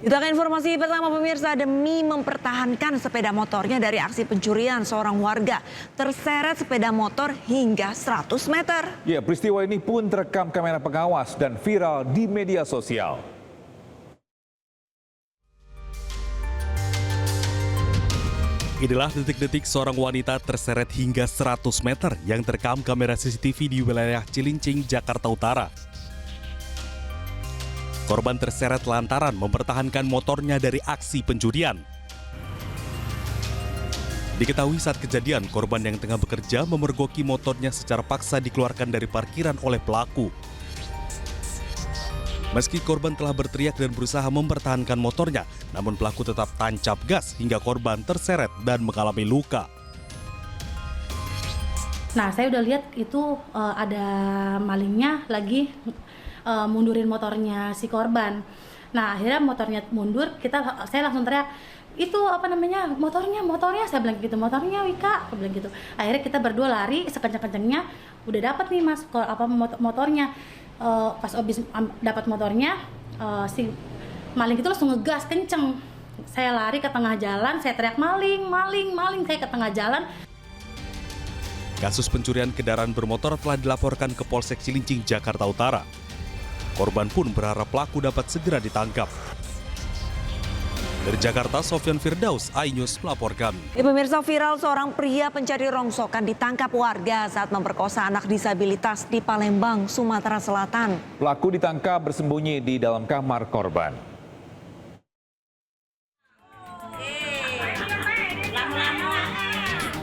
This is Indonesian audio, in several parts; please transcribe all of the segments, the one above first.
Kita ke informasi pertama pemirsa, demi mempertahankan sepeda motornya dari aksi pencurian, seorang warga terseret sepeda motor hingga 100 meter. Ya, peristiwa ini pun terekam kamera pengawas dan viral di media sosial. Inilah detik-detik seorang wanita terseret hingga 100 meter yang terekam kamera CCTV di wilayah Cilincing, Jakarta Utara. Korban terseret lantaran mempertahankan motornya dari aksi pencurian. Diketahui saat kejadian, korban yang tengah bekerja memergoki motornya secara paksa dikeluarkan dari parkiran oleh pelaku. Meski korban telah berteriak dan berusaha mempertahankan motornya, namun pelaku tetap tancap gas hingga korban terseret dan mengalami luka. Nah, saya udah lihat itu ada malingnya lagi mundurin motornya si korban. Nah, akhirnya motornya mundur, saya langsung teriak, itu motornya, saya bilang gitu, motornya Wika, aku bilang gitu. Akhirnya kita berdua lari sekencang-kencangnya, udah dapat nih mas motornya. Pas habis dapat motornya, si maling itu langsung ngegas kenceng. Saya lari ke tengah jalan, saya teriak maling, saya ke tengah jalan. Kasus pencurian kendaraan bermotor telah dilaporkan ke Polsek Cilincing, Jakarta Utara. Korban pun berharap pelaku dapat segera ditangkap. Dari Jakarta, Sofyan Firdaus, iNews melaporkan. Pemirsa, viral seorang pria pencari rongsokan ditangkap warga saat memperkosa anak disabilitas di Palembang, Sumatera Selatan. Pelaku ditangkap bersembunyi di dalam kamar korban.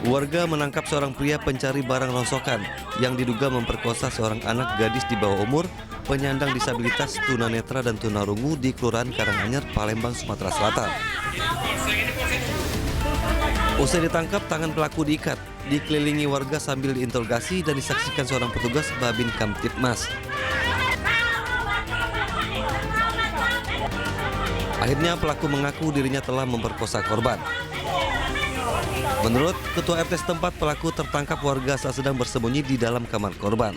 Warga menangkap seorang pria pencari barang rongsokan yang diduga memperkosa seorang anak gadis di bawah umur, penyandang disabilitas tunanetra dan tunarungu di Kelurahan Karanganyar, Palembang, Sumatera Selatan. Usai ditangkap, tangan pelaku diikat, dikelilingi warga sambil diinterogasi dan disaksikan seorang petugas Babin Kamtibmas. Akhirnya pelaku mengaku dirinya telah memperkosa korban. Menurut Ketua RT setempat, pelaku tertangkap warga saat sedang bersembunyi di dalam kamar korban.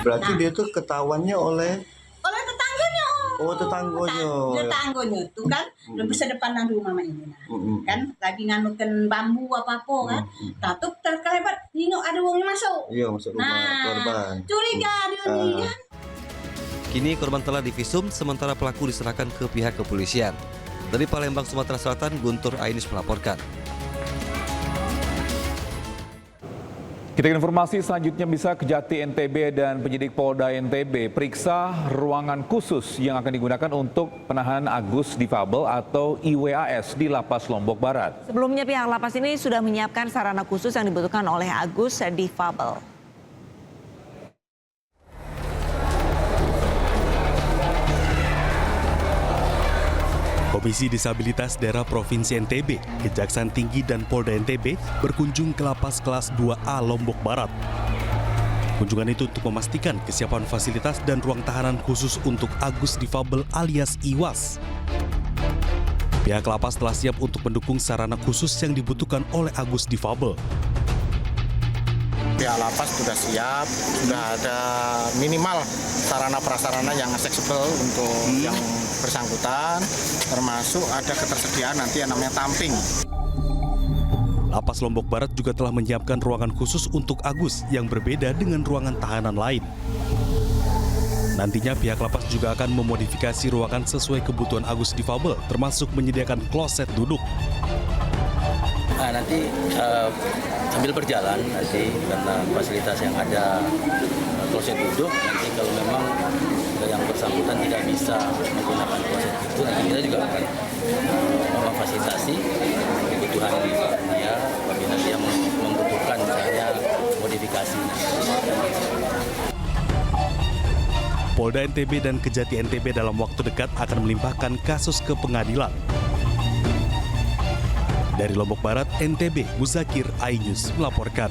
Berarti dia tuh ketahuannya oleh tetangganya. Oh, tetangganya. Tetangganya tuh kan lebih sedepanan rumah ini. Kan lagi nganukin bambu apa-apa kan. Tatup terkelebat, nino ada wongnya masuk. Iya, masuk rumah korban. Curiga dia nih kan. Kini korban telah divisum, sementara pelaku diserahkan ke pihak kepolisian. Dari Palembang, Sumatera Selatan, Guntur iNews melaporkan. Kita ke informasi selanjutnya, bisa Kejati NTB dan penyidik Polda NTB periksa ruangan khusus yang akan digunakan untuk penahanan Agus difabel atau IWAS di Lapas Lombok Barat. Sebelumnya pihak lapas ini sudah menyiapkan sarana khusus yang dibutuhkan oleh Agus difabel. Komisi Disabilitas Daerah Provinsi NTB, Kejaksaan Tinggi dan Polda NTB berkunjung ke Lapas Kelas 2A Lombok Barat. Kunjungan itu untuk memastikan kesiapan fasilitas dan ruang tahanan khusus untuk Agus difabel alias IWAS. Pihak lapas telah siap untuk mendukung sarana khusus yang dibutuhkan oleh Agus difabel. Pihak lapas sudah siap, sudah ada minimal sarana prasarana yang aksesibel untuk yang bersangkutan, termasuk ada ketersediaan nanti yang namanya tamping. Lapas Lombok Barat juga telah menyiapkan ruangan khusus untuk Agus yang berbeda dengan ruangan tahanan lain. Nantinya pihak lapas juga akan memodifikasi ruangan sesuai kebutuhan Agus difabel, termasuk menyediakan kloset duduk. Nah, nanti sambil berjalan nanti karena fasilitas yang ada kloset duduk, nanti kalau memang yang bersangkutan tidak bisa menggunakan kloset itu, nanti kita juga akan memfasilitasi kebutuhan dia apabila dia membutuhkan misalnya modifikasi. Polda NTB dan Kejati NTB dalam waktu dekat akan melimpahkan kasus ke pengadilan. Dari Lombok Barat, NTB, Muzakir, iNews melaporkan.